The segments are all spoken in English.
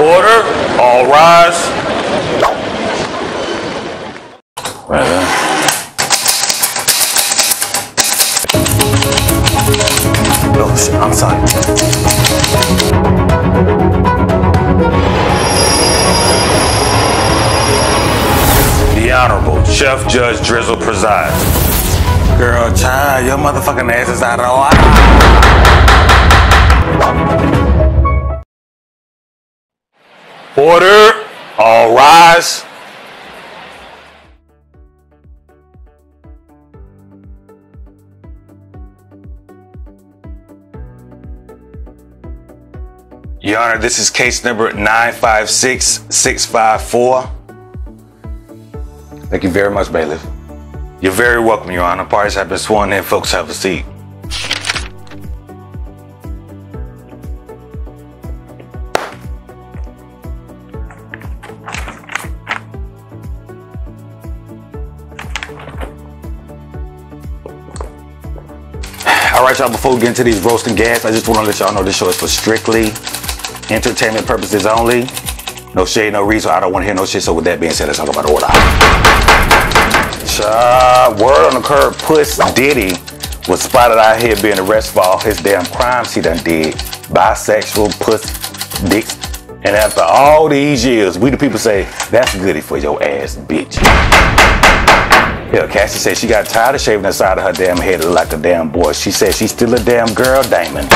Order, all rise. Right there. Oh shit, I'm sorry. The Honorable Chef Judge Drizzle presides. Girl, child, your motherfucking ass is out of order. Order, all rise. Your Honor, this is case number 956654. Thank you very much, bailiff. You're very welcome, Your Honor. Parties have been sworn in. Folks, have a seat. All right, y'all, before we get into these roasting gas, I just want to let y'all know this show is for strictly entertainment purposes only. No shade, no reason. I don't want to hear no shit. So with that being said, let's talk about order. Word on the curb, Puss Diddy was spotted out here being arrested for all his damn crimes he done did. Bisexual, puss, dicks. And after all these years, we the people say, that's goody for your ass, bitch. Hell, Cassie said she got tired of shaving the side of her damn head like a damn boy. She said she's still a damn girl, Damon.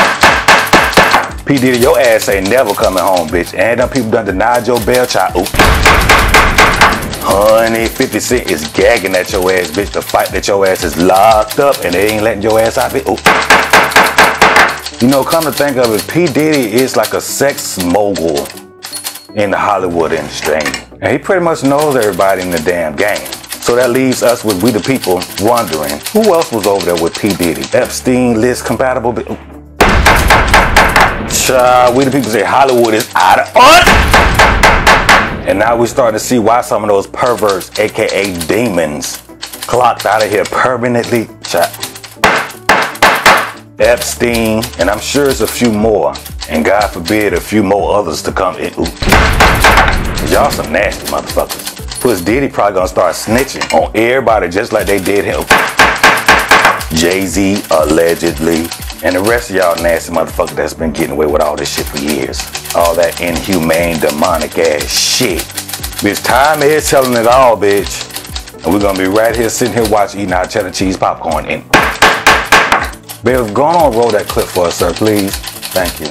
P. Diddy, your ass ain't never coming home, bitch. And them people done denied your bail, child. Ooh. Honey, 50 Cent is gagging at your ass, bitch. The fight that your ass is locked up and they ain't letting your ass out, bitch. Ooh. You know, come to think of it, P. Diddy is like a sex mogul in the Hollywood industry. And he pretty much knows everybody in the damn game. So that leaves us with we the people wondering, who else was over there with P. Diddy? Epstein list compatible? Ooh. We the people say Hollywood is out of order. And now we're starting to see why some of those perverts, aka demons, clocked out of here permanently. Epstein, and I'm sure it's a few more. And God forbid a few more others to come in. Y'all some nasty motherfuckers. Puss Diddy probably gonna start snitching on everybody just like they did him. Jay-Z allegedly. And the rest of y'all nasty motherfuckers that's been getting away with all this shit for years. All that inhumane, demonic ass shit. Bitch, time is telling it all, bitch. And we're gonna be right here sitting here watching, eating our cheddar cheese popcorn. And Bill, go on, roll that clip for us, sir, please. Thank you.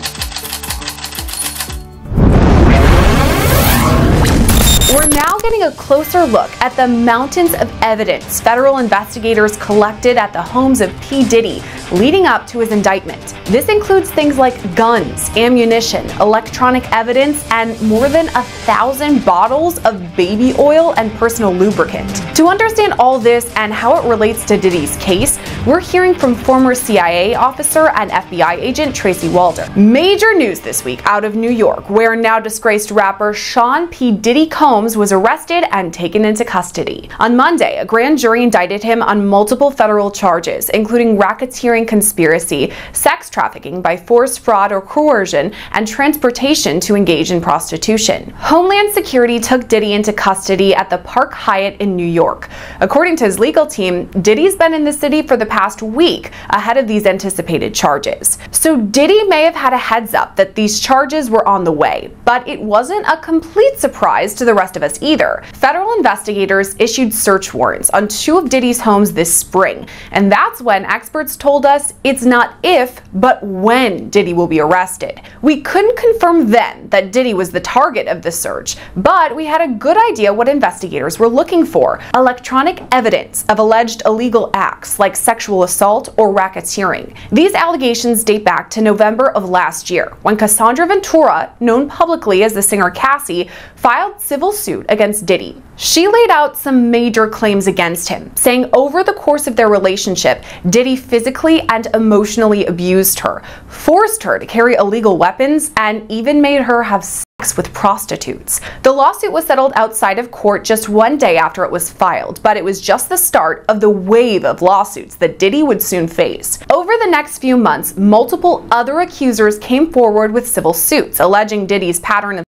We're now getting a closer look at the mountains of evidence federal investigators collected at the homes of P. Diddy leading up to his indictment. This includes things like guns, ammunition, electronic evidence, and more than 1,000 bottles of baby oil and personal lubricant. To understand all this and how it relates to Diddy's case, we're hearing from former CIA officer and FBI agent Tracy Walder. Major news this week out of New York, where now disgraced rapper Sean P. Diddy Combs was arrested and taken into custody. On Monday, a grand jury indicted him on multiple federal charges, including racketeering, conspiracy, sex trafficking by force, fraud, or coercion, and transportation to engage in prostitution. Homeland Security took Diddy into custody at the Park Hyatt in New York. According to his legal team, Diddy's been in the city for the past week ahead of these anticipated charges. So Diddy may have had a heads up that these charges were on the way, but it wasn't a complete surprise to the rest of us either. Federal investigators issued search warrants on 2 of Diddy's homes this spring, and that's when experts told us it's not if, but when Diddy will be arrested. We couldn't confirm then that Diddy was the target of the search, but we had a good idea what investigators were looking for: electronic evidence of alleged illegal acts like sexual assault or racketeering. These allegations date back to November of last year, when Cassandra Ventura, known publicly as the singer Cassie, filed civil suit against Diddy. She laid out some major claims against him, saying over the course of their relationship, Diddy physically and emotionally abused her, forced her to carry illegal weapons, and even made her have sex with prostitutes. The lawsuit was settled outside of court just one day after it was filed, but it was just the start of the wave of lawsuits that Diddy would soon face. Over the next few months, multiple other accusers came forward with civil suits alleging Diddy's pattern of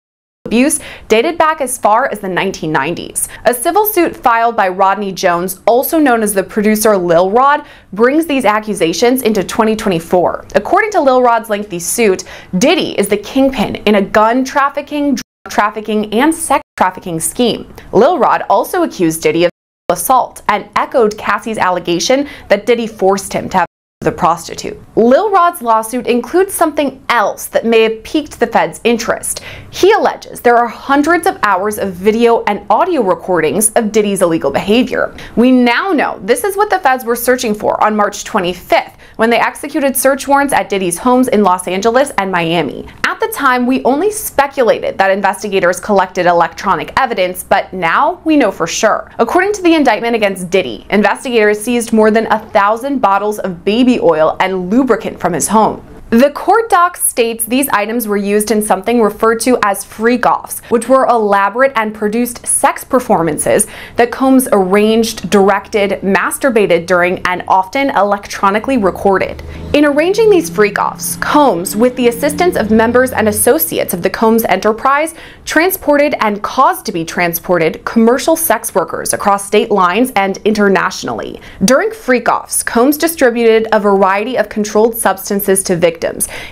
abuse dated back as far as the 1990s. A civil suit filed by Rodney Jones, also known as the producer Lil Rod, brings these accusations into 2024. According to Lil Rod's lengthy suit, Diddy is the kingpin in a gun trafficking, drug trafficking, and sex trafficking scheme. Lil Rod also accused Diddy of assault and echoed Cassie's allegation that Diddy forced him to have the prostitute. Lil Rod's lawsuit includes something else that may have piqued the Fed's interest. He alleges there are hundreds of hours of video and audio recordings of Diddy's illegal behavior. We now know this is what the Feds were searching for on March 25th, when they executed search warrants at Diddy's homes in Los Angeles and Miami. At the time, we only speculated that investigators collected electronic evidence, but now we know for sure. According to the indictment against Diddy, investigators seized more than 1,000 bottles of baby oil and lubricant from his home. The court doc states these items were used in something referred to as freak-offs, which were elaborate and produced sex performances that Combs arranged, directed, masturbated during, and often electronically recorded. In arranging these freak-offs, Combs, with the assistance of members and associates of the Combs enterprise, transported and caused to be transported commercial sex workers across state lines and internationally. During freak-offs, Combs distributed a variety of controlled substances to victims,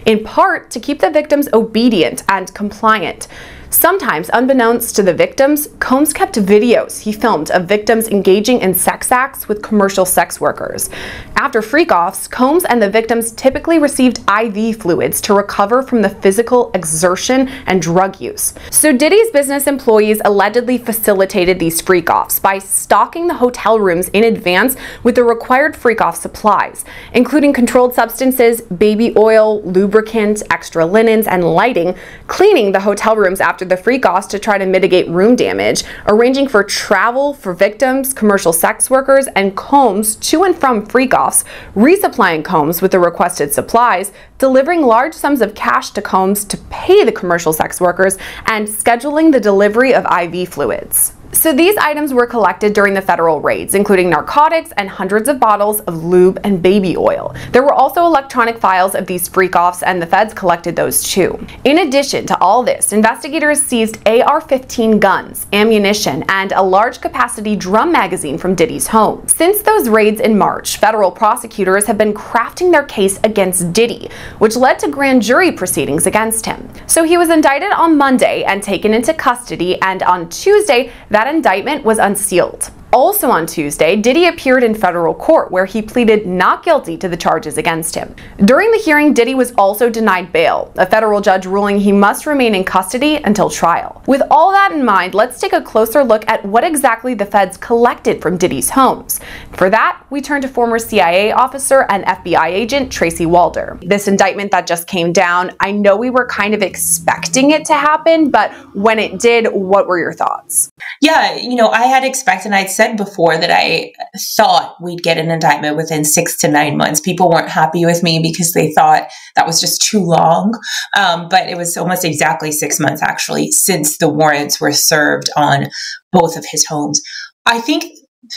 in part to keep the victims obedient and compliant. Sometimes, unbeknownst to the victims, Combs kept videos he filmed of victims engaging in sex acts with commercial sex workers. After freak-offs, Combs and the victims typically received IV fluids to recover from the physical exertion and drug use. So Diddy's business employees allegedly facilitated these freak-offs by stocking the hotel rooms in advance with the required freak-off supplies, including controlled substances, baby oil, lubricant, extra linens, and lighting, cleaning the hotel rooms after the freak-offs to try to mitigate room damage, arranging for travel for victims, commercial sex workers, and Combs to and from freak-offs, resupplying Combs with the requested supplies, delivering large sums of cash to Combs to pay the commercial sex workers, and scheduling the delivery of IV fluids. So these items were collected during the federal raids, including narcotics and hundreds of bottles of lube and baby oil. There were also electronic files of these freak-offs, and the Feds collected those too. In addition to all this, investigators seized AR-15 guns, ammunition, and a large capacity drum magazine from Diddy's home. Since those raids in March, federal prosecutors have been crafting their case against Diddy, which led to grand jury proceedings against him. So he was indicted on Monday and taken into custody, and on Tuesday, that indictment was unsealed. Also on Tuesday, Diddy appeared in federal court where he pleaded not guilty to the charges against him. During the hearing, Diddy was also denied bail, a federal judge ruling he must remain in custody until trial. With all that in mind, let's take a closer look at what exactly the Feds collected from Diddy's homes. For that, we turn to former CIA officer and FBI agent Tracy Walder. This indictment that just came down, I know we were kind of expecting it to happen, but when it did, what were your thoughts? Yeah, I had expected, and I'd said before that I thought we'd get an indictment within 6 to 9 months. People weren't happy with me because they thought that was just too long. But it was almost exactly 6 months, actually, since the warrants were served on both of his homes. I think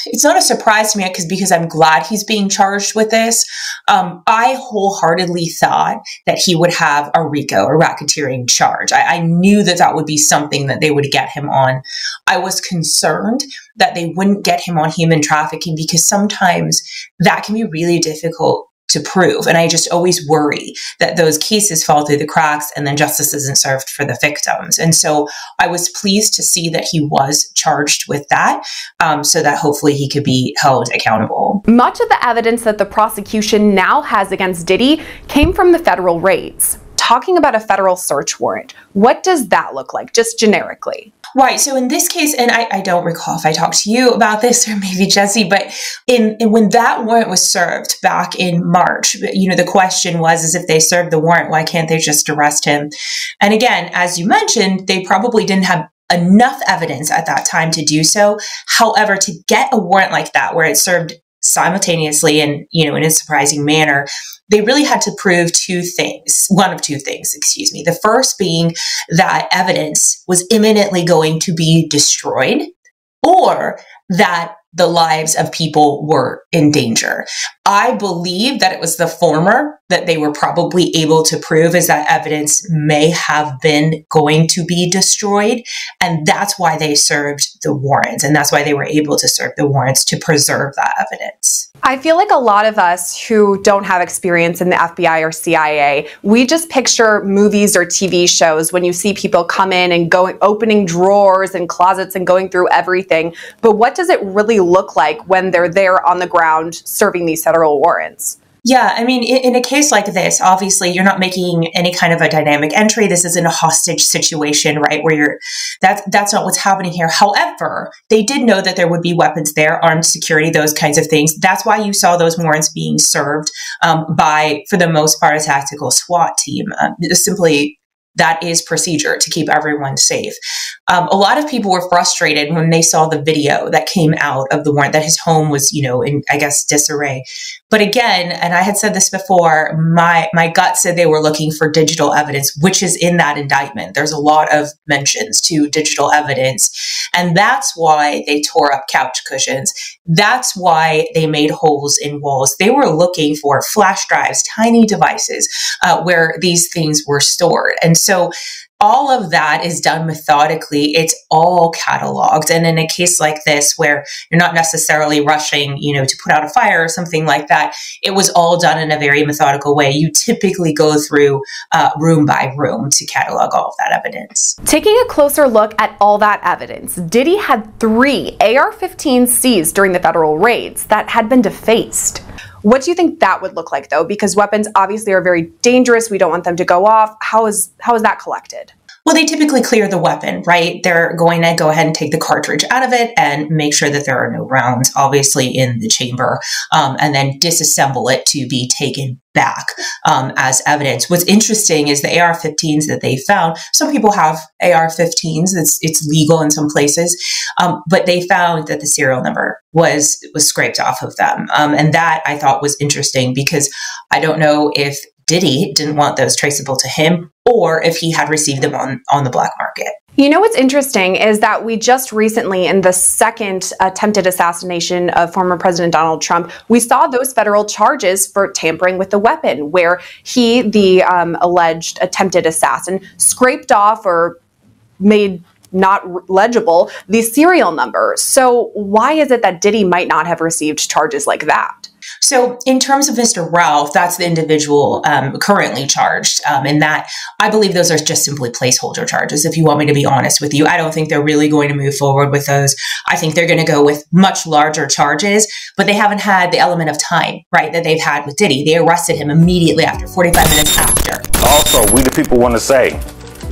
it's not a surprise to me because I'm glad he's being charged with this. I wholeheartedly thought that he would have a RICO, a racketeering charge. I knew that that would be something that they would get him on. I was concerned that they wouldn't get him on human trafficking because sometimes that can be really difficult to prove. And I just always worry that those cases fall through the cracks and then justice isn't served for the victims. And so I was pleased to see that he was charged with that so that hopefully he could be held accountable. Much of the evidence that the prosecution now has against Diddy came from the federal raids. Talking about a federal search warrant, what does that look like, just generically? Right. So in this case, and I don't recall if I talked to you about this or maybe Jesse, but when that warrant was served back in March, the question is if they served the warrant, why can't they just arrest him? And again, as you mentioned, they probably didn't have enough evidence at that time to do so. However, to get a warrant like that, where it's served simultaneously and, in a surprising manner, they really had to prove one of two things. The first being that evidence was imminently going to be destroyed, or that the lives of people were in danger. I believe that it was the former that they were probably able to prove, is that evidence may have been going to be destroyed. And that's why they served the warrants. And that's why they were able to serve the warrants, to preserve that evidence. I feel like a lot of us who don't have experience in the FBI or CIA, we just picture movies or TV shows when you see people come in and opening drawers and closets and going through everything. But what does it really look like when they're there on the ground serving these federal warrants? Yeah, I mean, in a case like this, obviously you're not making any kind of a dynamic entry. This isn't a hostage situation, right? Where that's not what's happening here. However, they did know that there would be weapons there, armed security, those kinds of things. That's why you saw those warrants being served by, for the most part, a tactical SWAT team. Simply, that is procedure to keep everyone safe. A lot of people were frustrated when they saw the video that came out of the warrant, that his home was, in, I guess, disarray. But again, and I had said this before, my gut said they were looking for digital evidence, which is in that indictment. There's a lot of mentions to digital evidence. And that's why they tore up couch cushions. That's why they made holes in walls. They were looking for flash drives, tiny devices where these things were stored. And so all of that is done methodically. It's all cataloged. And in a case like this, where you're not necessarily rushing, to put out a fire or something like that, it was all done in a very methodical way. You typically go through room by room to catalog all of that evidence. Taking a closer look at all that evidence, Diddy had 3 AR-15s seized during the federal raids that had been defaced. What do you think that would look like, though? Because weapons obviously are very dangerous. We don't want them to go off. How is that collected? Well, they typically clear the weapon, right? They're going to go ahead and take the cartridge out of it and make sure that there are no rounds, obviously, in the chamber, and then disassemble it to be taken back as evidence. What's interesting is the AR-15s that they found. Some people have AR-15s. It's legal in some places, but they found that the serial number was scraped off of them, and that I thought was interesting, because I don't know if Diddy didn't want those traceable to him, or if he had received them on the black market. What's interesting is that we just recently, in the second attempted assassination of former President Donald Trump, we saw those federal charges for tampering with the weapon, where he, the alleged attempted assassin, scraped off or made not legible the serial number. So why is it that Diddy might not have received charges like that? So in terms of Mr. Ralph, that's the individual currently charged. In that, I believe those are just simply placeholder charges, if you want me to be honest with you. I don't think they're really going to move forward with those. I think they're going to go with much larger charges, but they haven't had the element of time, right, that they've had with Diddy. They arrested him immediately after, 45 minutes after. Also, we the people want to say,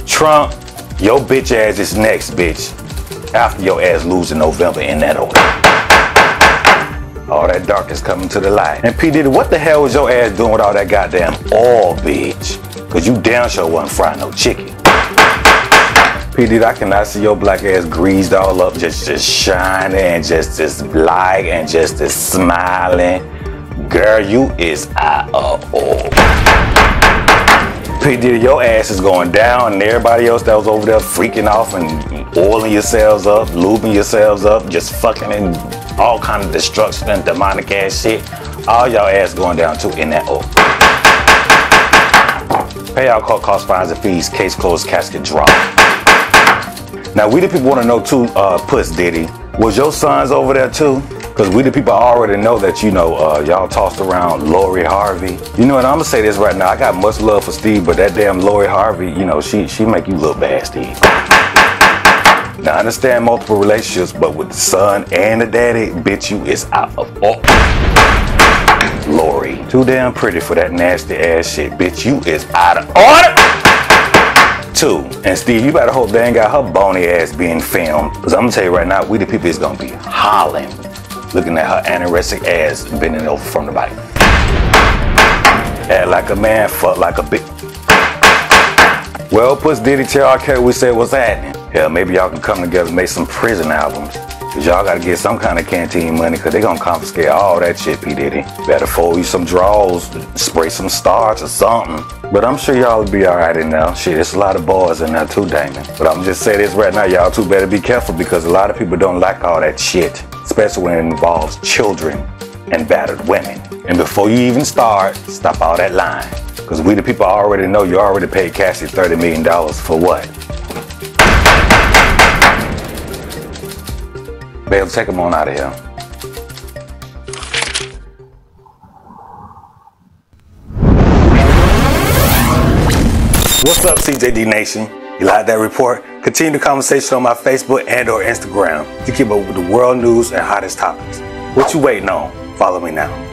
Trump, your bitch ass is next, bitch. After your ass lose in November, in that order. All that darkness coming to the light. And P. Diddy, what the hell was your ass doing with all that goddamn oil, bitch? Cause you damn sure wasn't frying no chicken. P. Diddy, I cannot see your black ass greased all up, just shining and just black and just smiling. Girl, you is out of order. P. Diddy, your ass is going down, and everybody else that was over there freaking off and oiling yourselves up, lubing yourselves up, just fucking and all kind of destruction and demonic ass shit. All y'all ass going down too in that order. Pay out cost, fines, and fees. Case closed, casket drop. Now we the people want to know too, Puss Diddy, was your sons over there too? Because we the people already know that, y'all tossed around Lori Harvey. You know what, I'm gonna say this right now. I got much love for Steve, but that damn Lori Harvey, she make you look bad, Steve. Now I understand multiple relationships, but with the son and the daddy, bitch, you is out of order. Lori, too damn pretty for that nasty ass shit, bitch, you is out of order. 2, and Steve, you better hope they ain't got her bony ass being filmed, because I'm gonna tell you right now, we the people is gonna be hollering, looking at her anorexic ass bending over from the bike. Act like a man, fuck like a bitch. Well, Puss Diddy, tell R. Kelly we said what's happening. Hell, maybe y'all can come together and make some prison albums. Cause y'all gotta get some kind of canteen money, cause they gonna confiscate all that shit, P. Diddy. Better fold you some draws, spray some starch or something. But I'm sure y'all will be alright in there. Shit, there's a lot of boys in there too, Damon. But I'm just saying this right now, y'all too better be careful, because a lot of people don't like all that shit. especially when it involves children and battered women. And before you even start, stop all that lying. Because we the people already know you already paid Cassie $30 million for what? Babe, take him on out of here. What's up, CJD Nation? You like that report? Continue the conversation on my Facebook and or Instagram to keep up with the world news and hottest topics. What you waiting on? Follow me now.